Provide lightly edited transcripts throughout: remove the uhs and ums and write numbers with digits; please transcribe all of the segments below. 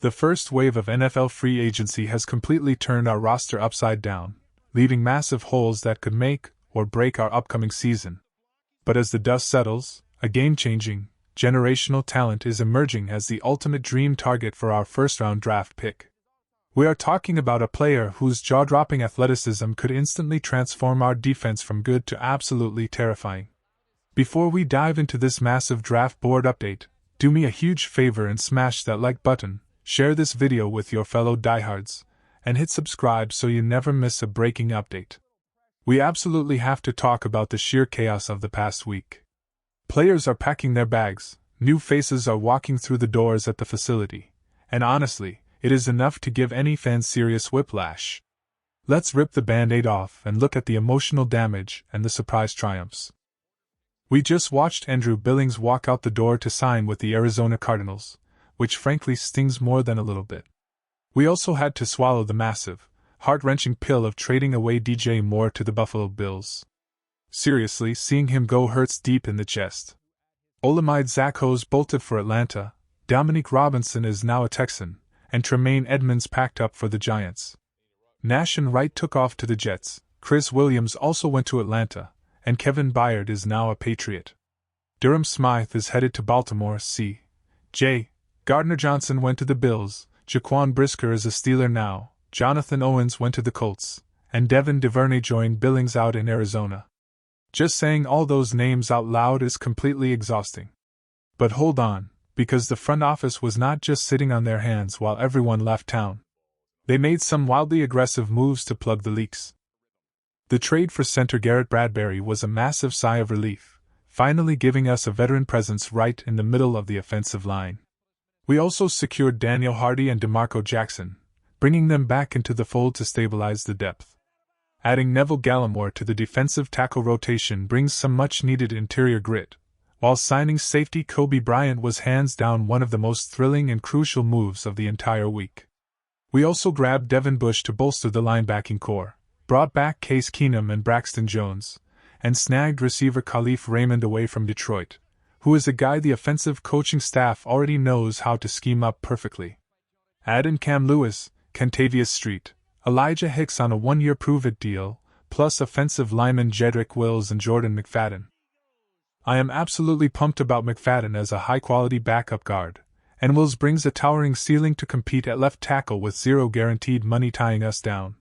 The first wave of NFL free agency has completely turned our roster upside down, leaving massive holes that could make or break our upcoming season. But as the dust settles, a game-changing, generational talent is emerging as the ultimate dream target for our first-round draft pick. We are talking about a player whose jaw-dropping athleticism could instantly transform our defense from good to absolutely terrifying. Before we dive into this massive draft board update, do me a huge favor and smash that like button, share this video with your fellow diehards, and hit subscribe so you never miss a breaking update. We absolutely have to talk about the sheer chaos of the past week. Players are packing their bags, new faces are walking through the doors at the facility, and honestly, it is enough to give any fan serious whiplash. Let's rip the band-aid off and look at the emotional damage and the surprise triumphs. We just watched Andrew Billings walk out the door to sign with the Arizona Cardinals, which frankly stings more than a little bit. We also had to swallow the massive, heart-wrenching pill of trading away DJ Moore to the Buffalo Bills. Seriously, seeing him go hurts deep in the chest. Olamide Zachos bolted for Atlanta, Dominique Robinson is now a Texan, and Tremaine Edmonds packed up for the Giants. Nash and Wright took off to the Jets, Chris Williams also went to Atlanta, and Kevin Byard is now a Patriot. Durham Smythe is headed to Baltimore. C.J. Gardner-Johnson went to the Bills, Jaquan Brisker is a Steeler now, Jonathan Owens went to the Colts, and Devin DuVernay joined Billings out in Arizona. Just saying all those names out loud is completely exhausting. But hold on, because the front office was not just sitting on their hands while everyone left town. They made some wildly aggressive moves to plug the leaks. The trade for center Garrett Bradbury was a massive sigh of relief, finally giving us a veteran presence right in the middle of the offensive line. We also secured Daniel Hardy and DeMarco Jackson, bringing them back into the fold to stabilize the depth. Adding Neville Gallimore to the defensive tackle rotation brings some much-needed interior grit, while signing safety Kobe Bryant was hands down one of the most thrilling and crucial moves of the entire week. We also grabbed Devin Bush to bolster the linebacking core, brought back Case Keenum and Braxton Jones, and snagged receiver Khalif Raymond away from Detroit, who is a guy the offensive coaching staff already knows how to scheme up perfectly. Add in Cam Lewis, Kentavious Street, Elijah Hicks on a one-year prove-it deal, plus offensive linemen Jedrick Wills and Jordan McFadden. I am absolutely pumped about McFadden as a high-quality backup guard, and Wills brings a towering ceiling to compete at left tackle with zero guaranteed money tying us down.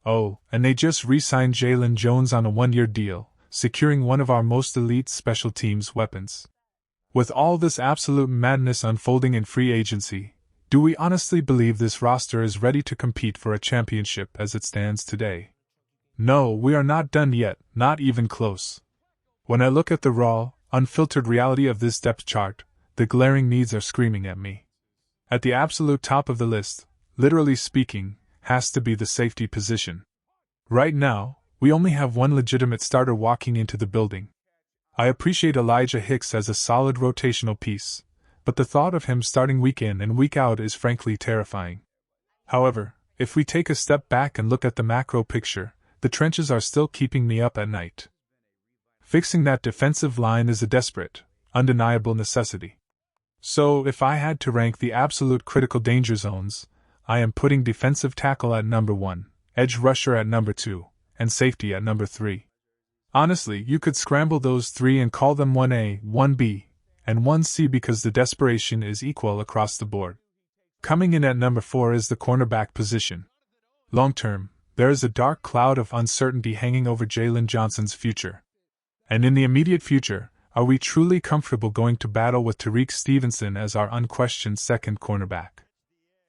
Oh, and they just re-signed Jalen Jones on a one-year deal, securing one of our most elite special teams weapons. With all this absolute madness unfolding in free agency, do we honestly believe this roster is ready to compete for a championship as it stands today? No, we are not done yet, not even close. When I look at the raw, unfiltered reality of this depth chart, the glaring needs are screaming at me. At the absolute top of the list, literally speaking, has to be the safety position. Right now, we only have one legitimate starter walking into the building. I appreciate Elijah Hicks as a solid rotational piece, but the thought of him starting week in and week out is frankly terrifying. However, if we take a step back and look at the macro picture, the trenches are still keeping me up at night. Fixing that defensive line is a desperate, undeniable necessity. So, if I had to rank the absolute critical danger zones, I am putting defensive tackle at number 1, edge rusher at number 2, and safety at number 3. Honestly, you could scramble those three and call them 1A, 1B, and 1C because the desperation is equal across the board. Coming in at number 4 is the cornerback position. Long term, there is a dark cloud of uncertainty hanging over Jalen Johnson's future. And in the immediate future, are we truly comfortable going to battle with Tariq Stevenson as our unquestioned second cornerback?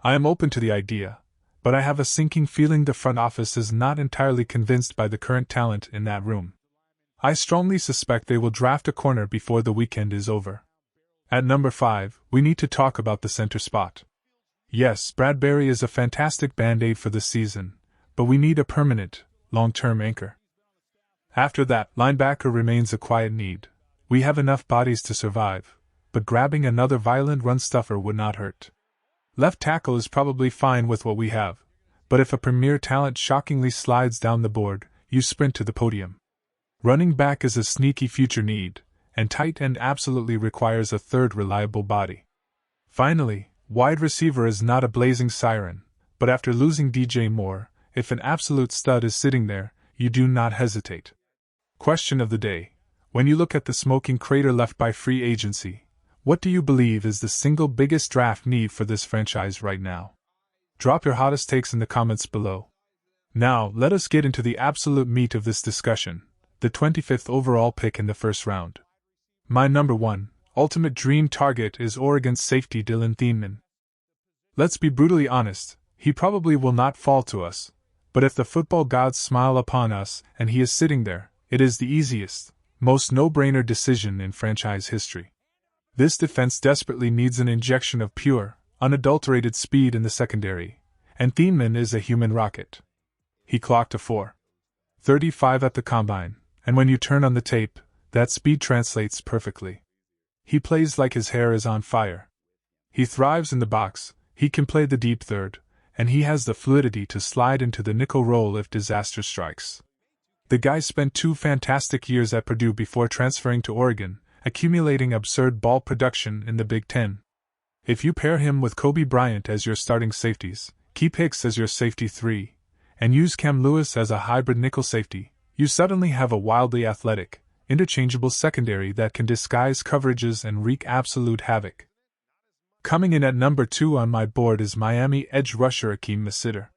I am open to the idea, but I have a sinking feeling the front office is not entirely convinced by the current talent in that room. I strongly suspect they will draft a corner before the weekend is over. At number 5, we need to talk about the center spot. Yes, Bradbury is a fantastic band-aid for the season, but we need a permanent, long-term anchor. After that, linebacker remains a quiet need. We have enough bodies to survive, but grabbing another violent run-stuffer would not hurt. Left tackle is probably fine with what we have, but if a premier talent shockingly slides down the board, you sprint to the podium. Running back is a sneaky future need, and tight end absolutely requires a third reliable body. Finally, Wide receiver is not a blazing siren, but after losing DJ Moore, if an absolute stud is sitting there, you do not hesitate. Question of the day. When you look at the smoking crater left by free agency, what do you believe is the single biggest draft need for this franchise right now? Drop your hottest takes in the comments below. Now, let us get into the absolute meat of this discussion, the 25th overall pick in the first round. My number 1, ultimate dream target is Oregon's safety Dillon Thieneman. Let's be brutally honest, he probably will not fall to us, but if the football gods smile upon us and he is sitting there, it is the easiest, most no-brainer decision in franchise history. This defense desperately needs an injection of pure, unadulterated speed in the secondary, and Thieneman is a human rocket. He clocked a 4.35 at the combine, and when you turn on the tape, that speed translates perfectly. He plays like his hair is on fire. He thrives in the box, he can play the deep third, and he has the fluidity to slide into the nickel role if disaster strikes. The guy spent 2 fantastic years at Purdue before transferring to Oregon, accumulating absurd ball production in the Big Ten. If you pair him with Kobe Bryant as your starting safeties, keep Hicks as your safety 3, and use Cam Lewis as a hybrid nickel safety, you suddenly have a wildly athletic, interchangeable secondary that can disguise coverages and wreak absolute havoc. Coming in at number 2 on my board is Miami edge rusher Akheem Mesidor.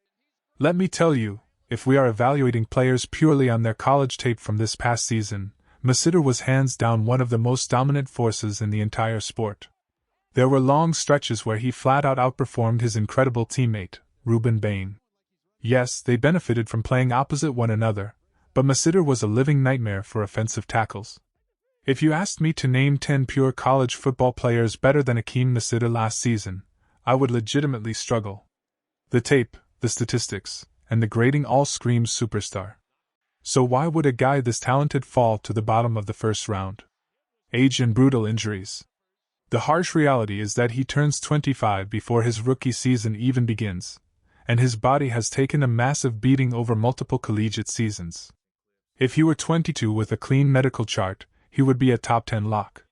Let me tell you, if we are evaluating players purely on their college tape from this past season, Mesidor was hands down one of the most dominant forces in the entire sport. There were long stretches where he flat out outperformed his incredible teammate, Ruben Bain. Yes, they benefited from playing opposite one another, but Mesidor was a living nightmare for offensive tackles. If you asked me to name 10 pure college football players better than Akheem Mesidor last season, I would legitimately struggle. The tape, the statistics, and the grading all scream superstar. So why would a guy this talented fall to the bottom of the first round? Age and brutal injuries. The harsh reality is that he turns 25 before his rookie season even begins, and his body has taken a massive beating over multiple collegiate seasons. If he were 22 with a clean medical chart, he would be a top 10 lock.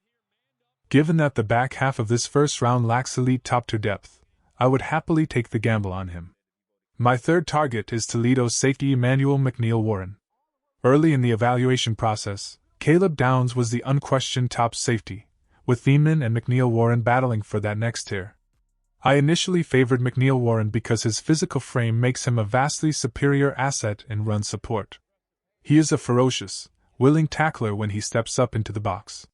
Given that the back half of this first round lacks elite top-tier depth, I would happily take the gamble on him. My third target is Toledo safety Emmanuel McNeil-Warren. Early in the evaluation process, Caleb Downs was the unquestioned top safety, with Thieneman and McNeil-Warren battling for that next tier. I initially favored McNeil-Warren because his physical frame makes him a vastly superior asset in run support. He is a ferocious, willing tackler when he steps up into the box.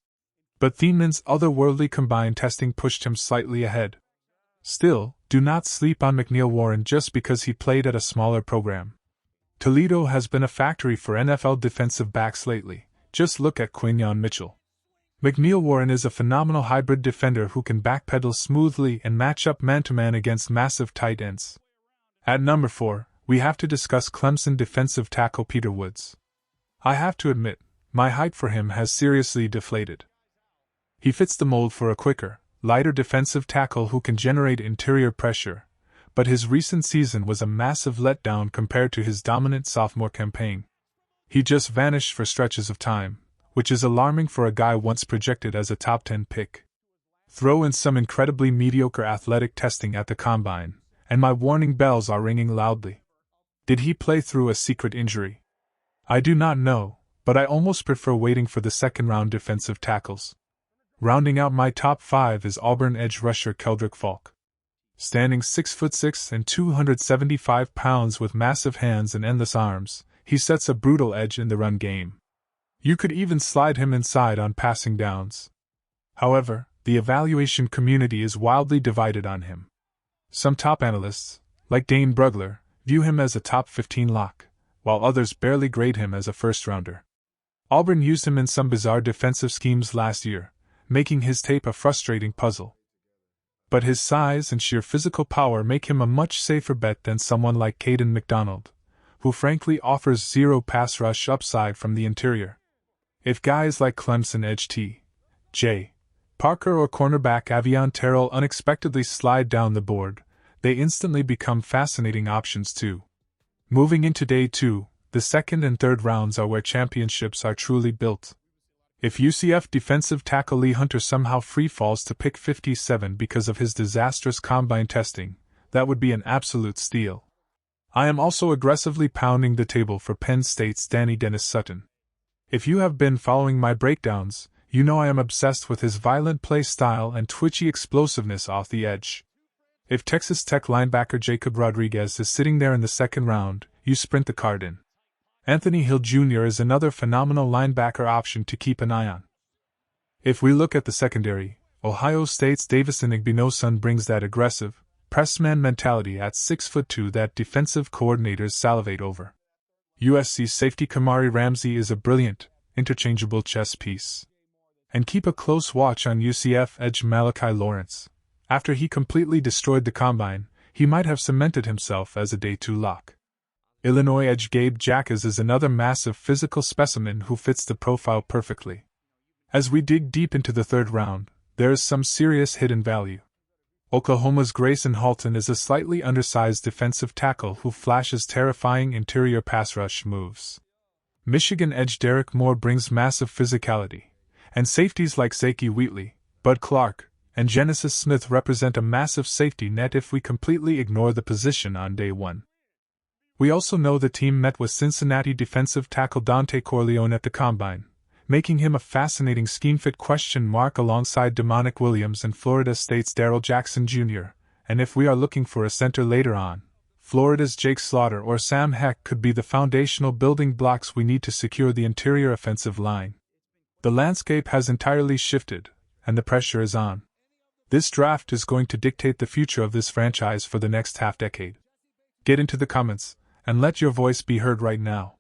But Thieneman's otherworldly combined testing pushed him slightly ahead. Still, do not sleep on McNeil-Warren just because he played at a smaller program. Toledo has been a factory for NFL defensive backs lately, just look at Quinyon Mitchell. McNeil-Warren is a phenomenal hybrid defender who can backpedal smoothly and match up man-to-man against massive tight ends. At number 4, we have to discuss Clemson defensive tackle Peter Woods. I have to admit, my hype for him has seriously deflated. He fits the mold for a quicker, lighter defensive tackle who can generate interior pressure, but his recent season was a massive letdown compared to his dominant sophomore campaign. He just vanished for stretches of time, which is alarming for a guy once projected as a top 10 pick. Throw in some incredibly mediocre athletic testing at the combine, and my warning bells are ringing loudly. Did he play through a secret injury? I do not know, but I almost prefer waiting for the second-round defensive tackles. Rounding out my top 5 is Auburn edge rusher Keldrick Falk. Standing 6'6" and 275 pounds with massive hands and endless arms, he sets a brutal edge in the run game. You could even slide him inside on passing downs. However, the evaluation community is wildly divided on him. Some top analysts, like Dane Brugler, view him as a top 15 lock, while others barely grade him as a first-rounder. Auburn used him in some bizarre defensive schemes last year, making his tape a frustrating puzzle. But his size and sheer physical power make him a much safer bet than someone like Caden McDonald, who frankly offers zero pass rush upside from the interior. If guys like Clemson edge T.J. Parker or cornerback Avion Terrell unexpectedly slide down the board, they instantly become fascinating options too. Moving into day 2, the second and third rounds are where championships are truly built. If UCF defensive tackle Lee Hunter somehow free falls to pick 57 because of his disastrous combine testing, that would be an absolute steal. I am also aggressively pounding the table for Penn State's Danny Dennis Sutton. If you have been following my breakdowns, you know I am obsessed with his violent play style and twitchy explosiveness off the edge. If Texas Tech linebacker Jacob Rodriguez is sitting there in the second round, you sprint the card in. Anthony Hill Jr. is another phenomenal linebacker option to keep an eye on. If we look at the secondary, Ohio State's Davison Igbinosun brings that aggressive, pressman mentality at 6'2" that defensive coordinators salivate over. USC's safety Kamari Ramsey is a brilliant, interchangeable chess piece. And keep a close watch on UCF edge Malachi Lawrence. After he completely destroyed the combine, he might have cemented himself as a day 2 lock. Illinois edge Gabe Jacques is another massive physical specimen who fits the profile perfectly. As we dig deep into the third round, there is some serious hidden value. Oklahoma's Grayson Halton is a slightly undersized defensive tackle who flashes terrifying interior pass rush moves. Michigan edge Derek Moore brings massive physicality, and safeties like Zaki Wheatley, Bud Clark, and Genesis Smith represent a massive safety net if we completely ignore the position on day 1. We also know the team met with Cincinnati defensive tackle Dante Corleone at the Combine, making him a fascinating scheme-fit question mark alongside Demonic Williams and Florida State's Darrell Jackson Jr., and if we are looking for a center later on, Florida's Jake Slaughter or Sam Heck could be the foundational building blocks we need to secure the interior offensive line. The landscape has entirely shifted, and the pressure is on. This draft is going to dictate the future of this franchise for the next half-decade. Get into the comments, and let your voice be heard right now.